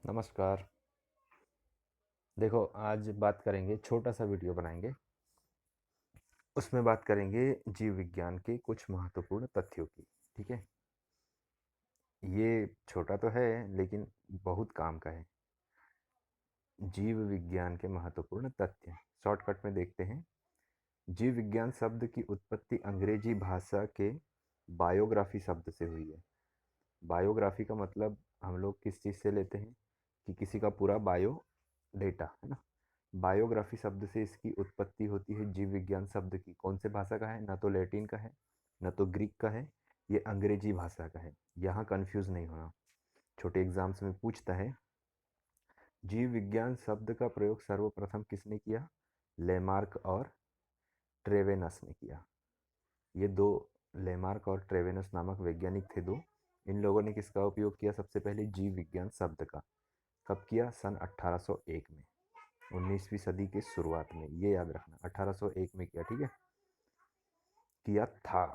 नमस्कार। देखो, आज बात करेंगे, छोटा सा वीडियो बनाएंगे। उसमें बात करेंगे जीव विज्ञान के कुछ महत्वपूर्ण तथ्यों की। ठीक है। ये छोटा तो है लेकिन बहुत काम का है। जीव विज्ञान के महत्वपूर्ण तथ्य शॉर्टकट में देखते हैं। जीव विज्ञान शब्द की उत्पत्ति अंग्रेजी भाषा के बायोग्राफी शब्द से हुई है। बायोग्राफी का मतलब हम लोग किस चीज़ से लेते हैं कि किसी का पूरा बायो डेटा है ना। बायोग्राफी शब्द से इसकी उत्पत्ति होती है। जीव विज्ञान शब्द की कौन से भाषा का है? ना तो लैटिन का है, ना तो ग्रीक का है, ये अंग्रेजी भाषा का है। यहाँ कंफ्यूज नहीं होना। छोटे एग्जाम्स में पूछता है। जीव विज्ञान शब्द का प्रयोग सर्वप्रथम किसने किया? लेमार्क और ट्रेवेनस ने किया। ये दो, लेमार्क और ट्रेवेनस नामक वैज्ञानिक थे दो। इन लोगों ने किसका उपयोग किया सबसे पहले? जीव विज्ञान शब्द का। कब किया? सन 1801 में, 19वीं सदी के शुरुआत में। ये याद रखना, 1801 में किया। ठीक है, किया था।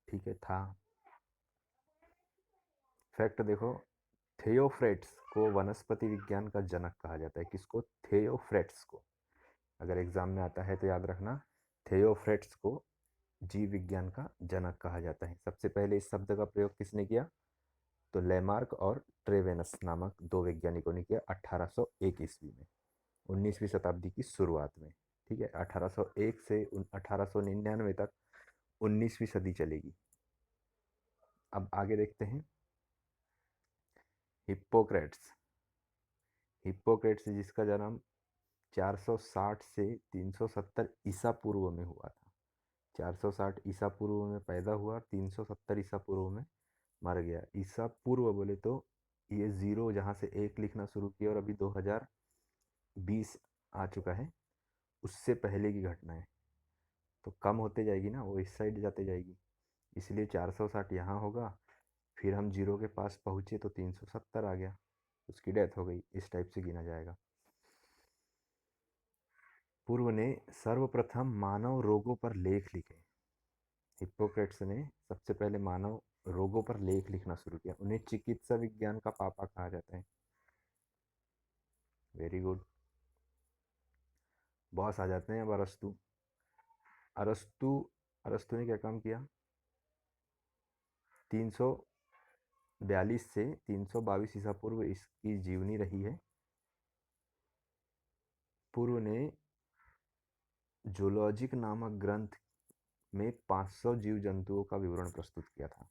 ठीक है, था। फैक्ट देखो, थियोफ्रेट्स को वनस्पति विज्ञान का जनक कहा जाता है। किसको? थियोफ्रेट्स को। अगर एग्जाम में आता है तो याद रखना, थियोफ्रेट्स को जीव विज्ञान का जनक कहा जाता है। सबसे पहले इस शब्द का प्रयोग किसने किया? तो लेमार्क और ट्रेवेनस नामक दो वैज्ञानिकों ने किया 1801 ईस्वी में, 19वीं शताब्दी की शुरुआत में। ठीक है, 1801 से 1899 तक 19वीं सदी चलेगी। अब आगे देखते हैं। हिप्पोक्रेट्स। हिप्पोक्रेट्स जिसका जन्म 460 से 370 ईसा पूर्व में हुआ था। 460 ईसा पूर्व में पैदा हुआ, 370 ईसा पूर्व में मर गया। ईसा पूर्व बोले तो ये जीरो जहाँ से एक लिखना शुरू किया और अभी 2020 आ चुका है, उससे पहले की घटना है। तो कम होते जाएगी ना, वो इस साइड जाते जाएगी, इसलिए 460 यहाँ होगा। फिर हम जीरो के पास पहुँचे तो 370 आ गया, उसकी डेथ हो गई। इस टाइप से गिना जाएगा। पूर्व ने सर्वप्रथम मानव रोगों पर लेख लिखे। हिप्पोक्रेट्स ने सबसे पहले मानव रोगों पर लेख लिखना शुरू किया। उन्हें चिकित्सा विज्ञान का पापा कहा जाता है। Very good. बॉस आ जाते हैं अब अरस्तु। अरस्तु अरस्तु ने क्या काम किया? 342 से 322 ईसा पूर्व इसकी जीवनी रही है। पूर्व ने जूलॉजिक नामक ग्रंथ में 500 जीव जंतुओं का विवरण प्रस्तुत किया था।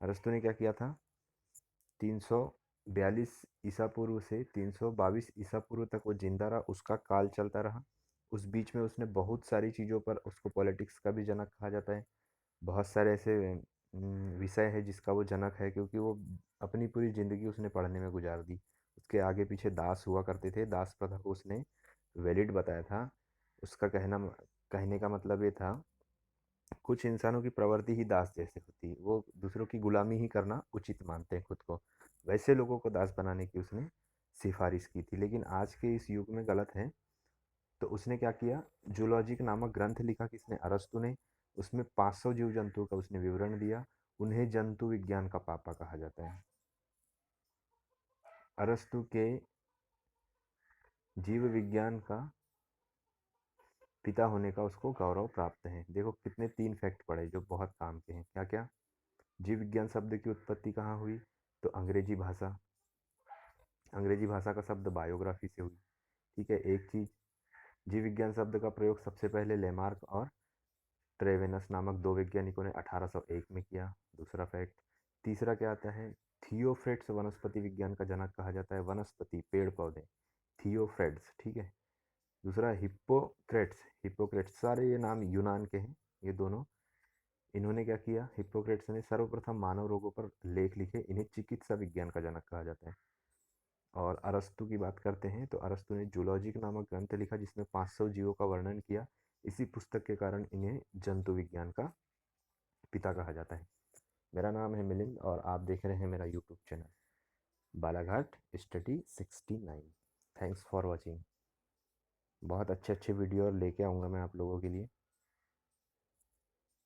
अरस्तु ने क्या किया था? 342 ईसा पूर्व से 322 ईसा पूर्व तक वो जिंदा रहा, उसका काल चलता रहा। उस बीच में उसने बहुत सारी चीज़ों पर, उसको पॉलिटिक्स का भी जनक कहा जाता है। बहुत सारे ऐसे विषय है जिसका वो जनक है, क्योंकि वो अपनी पूरी ज़िंदगी उसने पढ़ने में गुजार दी। उसके आगे पीछे दास हुआ करते थे, दास प्रथा को उसने वैलिड बताया था। उसका कहने का मतलब ये था, कुछ इंसानों की प्रवृत्ति ही दास जैसे होती है, वो दूसरों की गुलामी ही करना उचित मानते हैं खुद को। वैसे लोगों को दास बनाने की उसने सिफारिश की थी, लेकिन आज के इस युग में गलत है। तो उसने क्या किया? जूलॉजिक नामक ग्रंथ लिखा। किसने? अरस्तु ने। उसमें 500 जीव जंतुओं का उसने विवरण दिया। उन्हें जंतु विज्ञान का पापा कहा जाता है। अरस्तु के जीव विज्ञान का पिता होने का उसको गौरव प्राप्त है। देखो कितने 3 फैक्ट पढ़े जो बहुत काम के हैं। क्या क्या? जीव विज्ञान शब्द की उत्पत्ति कहाँ हुई? तो अंग्रेजी भाषा। अंग्रेजी भाषा का शब्द बायोग्राफी से हुई। ठीक है, एक चीज। जीव विज्ञान शब्द का प्रयोग सबसे पहले लेमार्क और ट्रेवेनस नामक दो वैज्ञानिकों ने 1801 में किया। दूसरा फैक्ट। तीसरा क्या आता है? थियोफ्रेट्स वनस्पति विज्ञान का जनक कहा जाता है। वनस्पति, पेड़ पौधे, थियोफ्रेट्स। ठीक है। दूसरा हिप्पोक्रेट्स। हिप्पोक्रेट्स, सारे ये नाम यूनान के हैं ये दोनों। इन्होंने क्या किया? हिप्पोक्रेट्स ने सर्वप्रथम मानव रोगों पर लेख लिखे। इन्हें चिकित्सा विज्ञान का जनक कहा जाता है। और अरस्तु की बात करते हैं तो अरस्तु ने जूलॉजिक नामक ग्रंथ लिखा जिसमें 500 जीवों का वर्णन किया। इसी पुस्तक के कारण इन्हें जंतु विज्ञान का पिता कहा जाता है। मेरा नाम है मिलिंद और आप देख रहे हैं मेरा YouTube channel Balaghat study 69। Thanks for watching. बहुत अच्छे अच्छे वीडियो लेके आऊँगा मैं आप लोगों के लिए।